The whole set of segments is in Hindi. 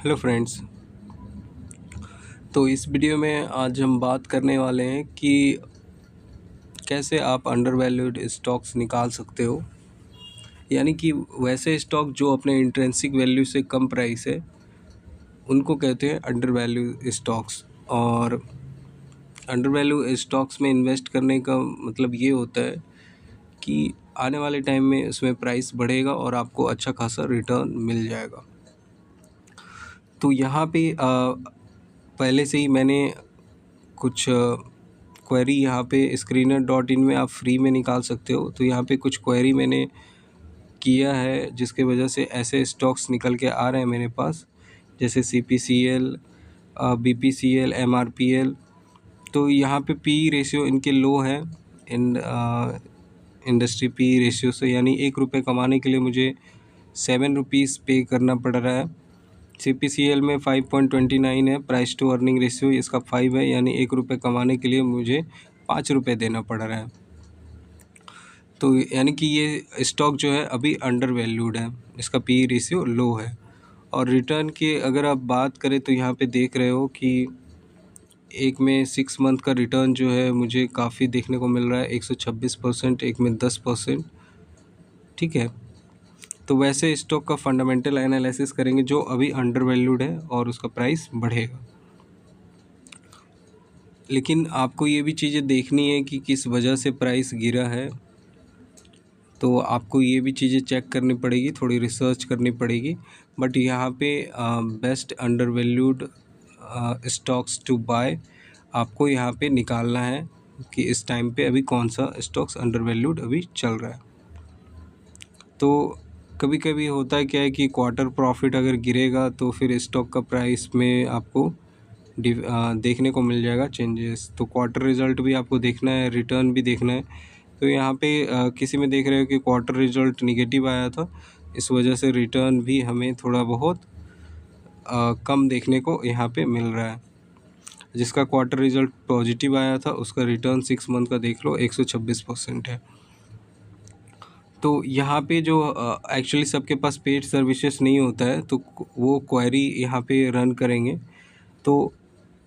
Hello friends. तो इस वीडियो में आज हम बात करने वाले हैं कि कैसे आप अंडर वैल्यूड स्टॉक्स निकाल सकते हो। यानी कि वैसे स्टॉक जो अपने इंट्रिंसिक वैल्यू से कम प्राइस है उनको कहते हैं अंडर वैल्यू स्टॉक्स। और अंडर वैल्यू स्टॉक्स में इन्वेस्ट करने का मतलब ये होता है कि आने वाले टाइम में उसमें प्राइस बढ़ेगा और आपको अच्छा खासा रिटर्न मिल जाएगा। तो यहाँ पे पहले से ही मैंने कुछ क्वेरी यहाँ पे screener.in में आप फ्री में निकाल सकते हो। तो यहाँ पे कुछ क्वेरी मैंने किया है जिसके वजह से ऐसे स्टॉक्स निकल के आ रहे हैं मेरे पास, जैसे CPCL, BPCL, MRPL। तो यहाँ पे पी रेशियो इनके लो है इन इंडस्ट्री पी रेशियो से, यानी ₹1 कमाने के लिए मुझे ₹7 पे करना पड़ रहा है। CPCL में 5.29 है प्राइस टू अर्निंग रेशियो, इसका 5 है, यानी ₹1 कमाने के लिए मुझे ₹5 देना पड़ रहा है। तो यानी कि ये स्टॉक जो है अभी अंडर वैल्यूड है, इसका पी रेशियो लो है। और रिटर्न की अगर आप बात करें तो यहाँ पे देख रहे हो कि एक में 6 मंथ का रिटर्न जो है मुझे काफ़ी देखने को मिल रहा है, 126%, एक में 10%। ठीक है। तो वैसे स्टॉक का फंडामेंटल एनालिसिस करेंगे जो अभी अंडर वैल्यूड है और उसका प्राइस बढ़ेगा। लेकिन आपको ये भी चीज़ें देखनी है कि किस वजह से प्राइस गिरा है। तो आपको ये भी चीज़ें चेक करनी पड़ेगी, थोड़ी रिसर्च करनी पड़ेगी। बट यहाँ पे best undervalued stocks to buy आपको यहाँ पे निकालना है कि इस टाइम पे अभी कौन सा स्टॉक्स अंडर वैल्यूड अभी चल रहा है। तो कभी कभी होता है क्या है कि क्वार्टर प्रॉफिट अगर गिरेगा तो फिर स्टॉक का प्राइस में आपको देखने को मिल जाएगा चेंजेस। तो क्वार्टर रिज़ल्ट भी आपको देखना है, रिटर्न भी देखना है। तो यहाँ पे किसी में देख रहे हो कि क्वार्टर रिज़ल्ट निगेटिव आया था, इस वजह से रिटर्न भी हमें थोड़ा बहुत कम देखने को यहाँ पे मिल रहा है। जिसका क्वार्टर रिज़ल्ट पॉजिटिव आया था उसका रिटर्न 6 मंथ का देख लो 126% है। तो यहाँ पे जो एक्चुअली सबके पास पेड सर्विसेज नहीं होता है तो वो क्वेरी यहाँ पे रन करेंगे। तो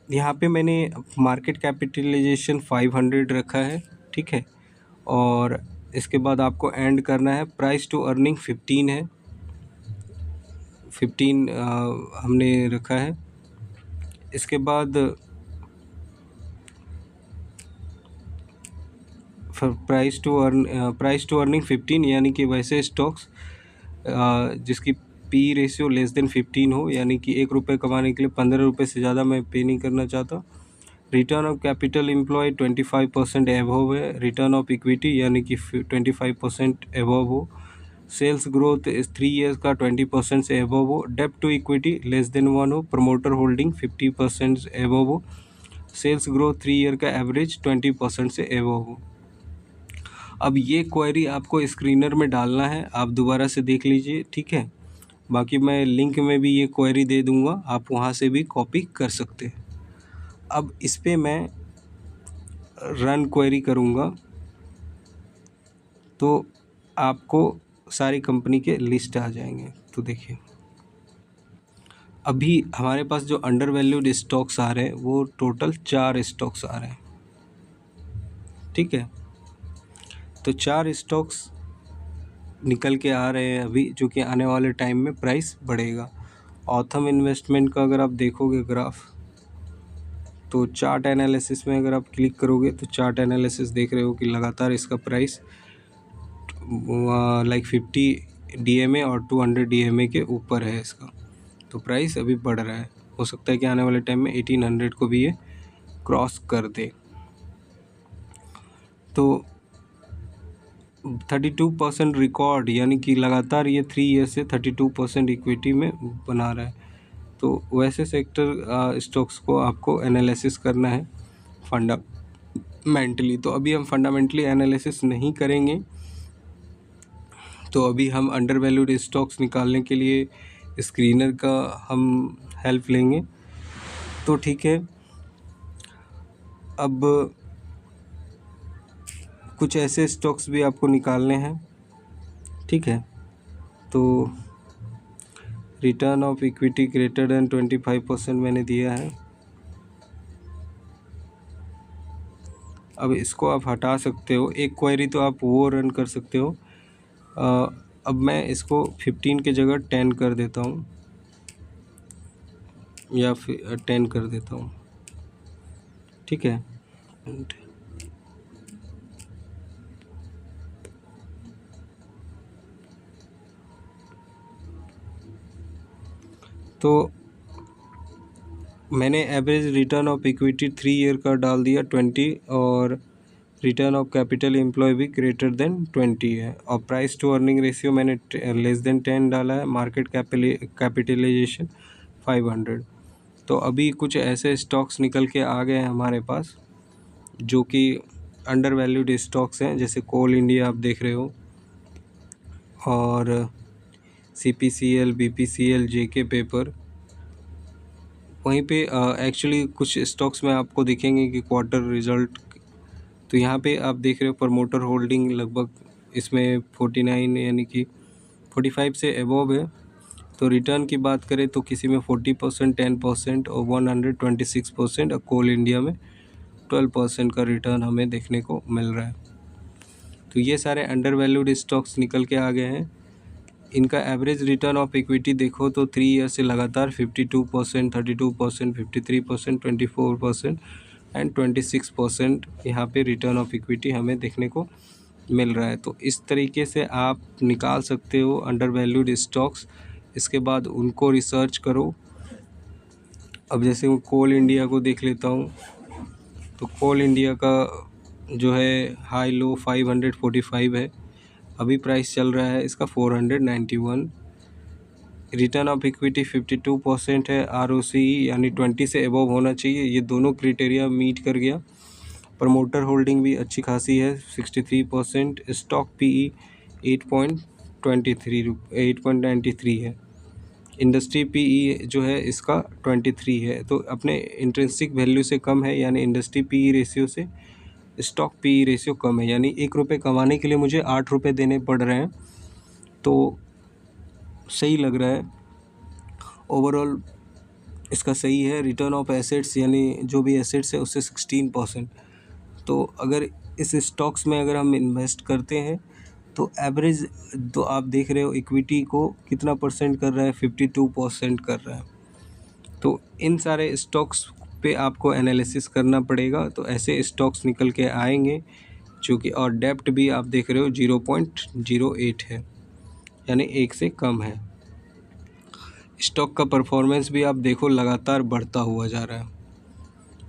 यहाँ पे मैंने मार्केट कैपिटलाइजेशन 500 रखा है, ठीक है। और इसके बाद आपको एंड करना है, प्राइस टू अर्निंग 15 है, 15 हमने रखा है। इसके बाद प्राइस टू अर्निंग 15, यानी कि वैसे स्टॉक्स जिसकी पी रेशियो लेस देन 15 हो, यानी कि ₹1 कमाने के लिए ₹15 से ज़्यादा मैं पे नहीं करना चाहता। Return of capital employ 25% above है। रिटर्न ऑफ इक्विटी यानी कि 25% एबव हो। सेल्स ग्रोथ 3 ईयर्स का 20% से एबव हो। डेब्ट टू इक्विटी लेस देन 1 हो। प्रमोटर होल्डिंग 50% एबव हो। सेल्स ग्रोथ 3 ईयर का एवरेज 20% से एबव हो। अब ये क्वेरी आपको स्क्रीनर में डालना है, आप दोबारा से देख लीजिए, ठीक है। बाकी मैं लिंक में भी ये क्वेरी दे दूँगा, आप वहाँ से भी कॉपी कर सकते हैं। अब इस पे मैं रन क्वेरी करूँगा तो आपको सारी कंपनी के लिस्ट आ जाएंगे। तो देखिए अभी हमारे पास जो अंडर वैल्यूड स्टॉक्स आ रहे हैं वो टोटल 4 स्टॉक्स आ रहे हैं, ठीक है। तो 4 स्टॉक्स निकल के आ रहे हैं अभी, जो कि आने वाले टाइम में प्राइस बढ़ेगा। ऑथम इन्वेस्टमेंट का अगर आप देखोगे ग्राफ तो चार्ट एनालिसिस में अगर आप क्लिक करोगे तो चार्ट एनालिसिस देख रहे हो कि लगातार इसका प्राइस लाइक 50 DMA और 200 DMA के ऊपर है इसका। तो प्राइस अभी बढ़ रहा है, हो सकता है कि आने वाले टाइम में 1800 को भी ये क्रॉस कर दे। तो 32% रिकॉर्ड, यानी कि लगातार ये 3 ईयर से 32% इक्विटी में बना रहा है। तो वैसे सेक्टर स्टॉक्स को आपको एनालिसिस करना है फंडामेंटली। तो अभी हम फंडामेंटली एनालिसिस नहीं करेंगे, तो अभी हम अंडर वैल्यूड स्टॉक्स निकालने के लिए स्क्रीनर का हम हेल्प लेंगे। तो ठीक है, अब कुछ ऐसे स्टॉक्स भी आपको निकालने हैं, ठीक है। तो return of equity greater than 25% मैंने दिया है। अब इसको आप हटा सकते हो, एक क्वेरी तो आप वो रन कर सकते हो। अब मैं इसको 15 के जगह 10 कर देता हूँ, या फिर 10 कर देता हूँ, ठीक है। तो मैंने average return of equity 3 year का डाल दिया 20, और रिटर्न ऑफ कैपिटल एम्प्लॉय भी ग्रेटर देन 20 है, और प्राइस टू अर्निंग रेशियो मैंने लेस देन 10 डाला है। Market capitalisation 500। तो अभी कुछ ऐसे स्टॉक्स निकल के आ गए हैं हमारे पास जो कि अंडर वैल्यूड स्टॉक्स हैं, जैसे कोल इंडिया आप देख रहे हो, और CPCL, BPCL, JK पेपर। वहीं पे एक्चुअली कुछ स्टॉक्स में आपको दिखेंगे कि क्वार्टर रिजल्ट, तो यहाँ पे आप देख रहे हो प्रमोटर होल्डिंग लगभग इसमें 49 यानी कि 45 से एबोव है। तो रिटर्न की बात करें तो किसी में 40%, 10% और 126%, और कोल इंडिया में 12% का रिटर्न हमें देखने को मिल रहा है। तो ये सारे अंडर वैल्यूड स्टॉक्स निकल के आ गए हैं। इनका एवरेज रिटर्न ऑफ इक्विटी देखो तो 3 ईयर से लगातार 52%, 32%, 53%, 24% एंड 26% यहाँ पे रिटर्न ऑफ इक्विटी हमें देखने को मिल रहा है। तो इस तरीके से आप निकाल सकते हो अंडर वैल्यूड स्टॉक्स। इसके बाद उनको रिसर्च करो। अब जैसे मैं कोल इंडिया को देख लेता हूँ, तो कोल इंडिया का जो है हाई लो 545 है, अभी प्राइस चल रहा है इसका 491। रिटर्न ऑफ इक्विटी 52% है। ROCE यानी 20 से एबव होना चाहिए, ये दोनों क्राइटेरिया मीट कर गया। प्रमोटर होल्डिंग भी अच्छी खासी है 63%। स्टॉक PE 8.93 है। इंडस्ट्री PE जो है इसका 23 है, तो अपने इंट्रिंसिक वैल्यू से कम है, यानी इंडस्ट्री PE रेशियो से स्टॉक PE रेशियो कम है, यानी 1 रुपये कमाने के लिए मुझे 8 रुपये देने पड़ रहे हैं, तो सही लग रहा है। ओवरऑल इसका सही है। रिटर्न ऑफ एसेट्स यानी जो भी एसेट्स है उससे 16%। तो अगर इस स्टॉक्स में अगर हम इन्वेस्ट करते हैं तो एवरेज, तो आप देख रहे हो इक्विटी को कितना परसेंट कर रहा है, 52% कर रहा है। तो इन सारे स्टॉक्स पे आपको एनालिसिस करना पड़ेगा। तो ऐसे स्टॉक्स निकल के आएंगे जो कि, और डेप्ट भी आप देख रहे हो 0.08 है, यानी 1 से कम है। स्टॉक का परफॉर्मेंस भी आप देखो लगातार बढ़ता हुआ जा रहा है।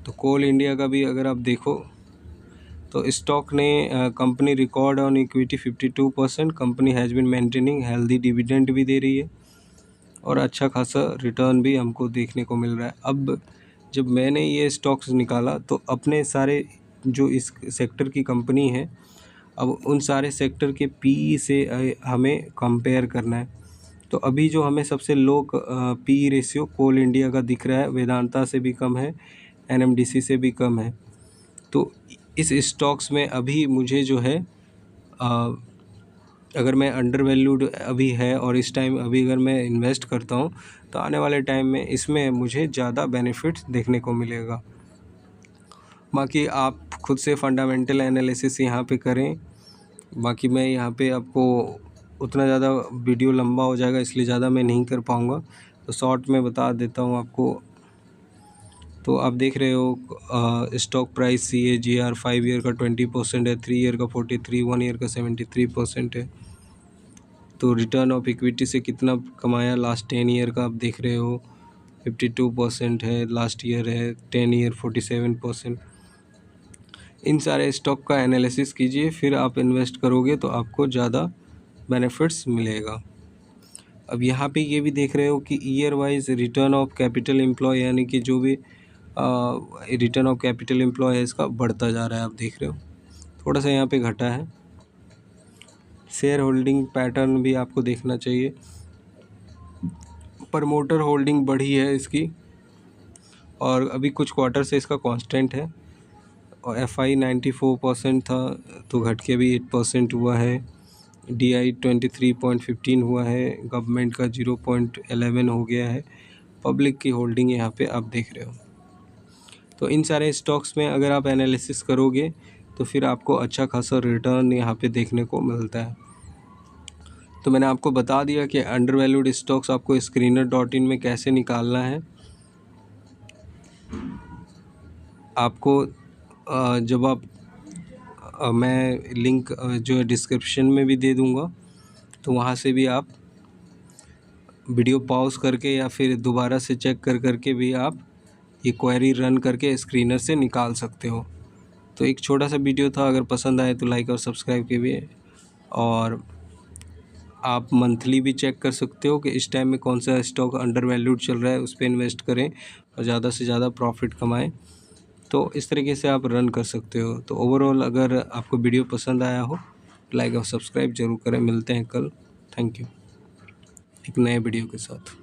तो कोल इंडिया का भी अगर आप देखो तो स्टॉक ने company record on equity 52%। Company has been maintaining healthy dividend भी दे रही है, और अच्छा खासा रिटर्न भी हमको देखने को मिल रहा है। अब जब मैंने ये स्टॉक्स निकाला तो अपने सारे जो इस सेक्टर की कंपनी है, अब उन सारे सेक्टर के PE से हमें कंपेयर करना है। तो अभी जो हमें सबसे लो PE रेशियो कोल इंडिया का दिख रहा है, वेदांता से भी कम है, NMDC से भी कम है। तो इस स्टॉक्स में अभी मुझे जो है अगर मैं अंडर वैल्यूड अभी है और इस टाइम अभी अगर मैं इन्वेस्ट करता हूँ तो आने वाले टाइम में इसमें मुझे ज़्यादा बेनिफिट्स देखने को मिलेगा। बाकी आप खुद से फंडामेंटल एनालिसिस यहाँ पे करें। बाकी मैं यहाँ पे आपको उतना ज़्यादा वीडियो लंबा हो जाएगा इसलिए ज़्यादा मैं नहीं कर पाऊँगा, तो शॉर्ट में बता देता हूँ आपको। तो आप देख रहे हो स्टॉक प्राइस CAGR 5 ईयर का 20% है, 3 ईयर का 43, 1 ईयर का 73% है। तो रिटर्न ऑफ इक्विटी से कितना कमाया लास्ट 10 ईयर का आप देख रहे हो 52% है, लास्ट ईयर है 10 ईयर 47%। इन सारे स्टॉक का एनालिसिस कीजिए, फिर आप इन्वेस्ट करोगे तो आपको ज़्यादा बेनिफिट्स मिलेगा। अब यहाँ पे ये भी देख रहे हो कि year wise return of capital employ यानी कि जो भी रिटर्न ऑफ कैपिटल एम्प्लॉय है इसका बढ़ता जा रहा है, आप देख रहे हो। थोड़ा सा यहाँ पे घटा है। शेयर होल्डिंग पैटर्न भी आपको देखना चाहिए। प्रमोटर होल्डिंग बढ़ी है इसकी, और अभी कुछ क्वार्टर से इसका कांस्टेंट है, और FI 94% था तो घट के भी 8% हुआ है। DI 23.15 हुआ है, गवर्नमेंट का 0.11 हो गया है, पब्लिक की होल्डिंग यहाँ पे आप देख रहे हो। तो इन सारे स्टॉक्स में अगर आप एनालिसिस करोगे तो फिर आपको अच्छा खासा रिटर्न यहाँ पे देखने को मिलता है। तो मैंने आपको बता दिया कि अंडर वैल्यूड स्टॉक्स आपको screener.in में कैसे निकालना है। आपको जब आप मैं लिंक जो है डिस्क्रिप्शन में भी दे दूँगा, तो वहाँ से भी आप वीडियो पॉज करके या फिर दोबारा से चेक करके भी आप ये क्वेरी रन करके स्क्रीनर से निकाल सकते हो। तो एक छोटा सा वीडियो था, अगर पसंद आए तो लाइक और सब्सक्राइब कीजिए। और आप मंथली भी चेक कर सकते हो कि इस टाइम में कौन सा स्टॉक अंडर वैल्यूड चल रहा है, उस पर इन्वेस्ट करें और ज़्यादा से ज़्यादा प्रॉफिट कमाएं। तो इस तरीके से आप रन कर सकते हो। तो ओवरऑल अगर आपको वीडियो पसंद आया हो, लाइक और सब्सक्राइब ज़रूर करें। मिलते हैं कल। थैंक यू एक नए वीडियो के साथ।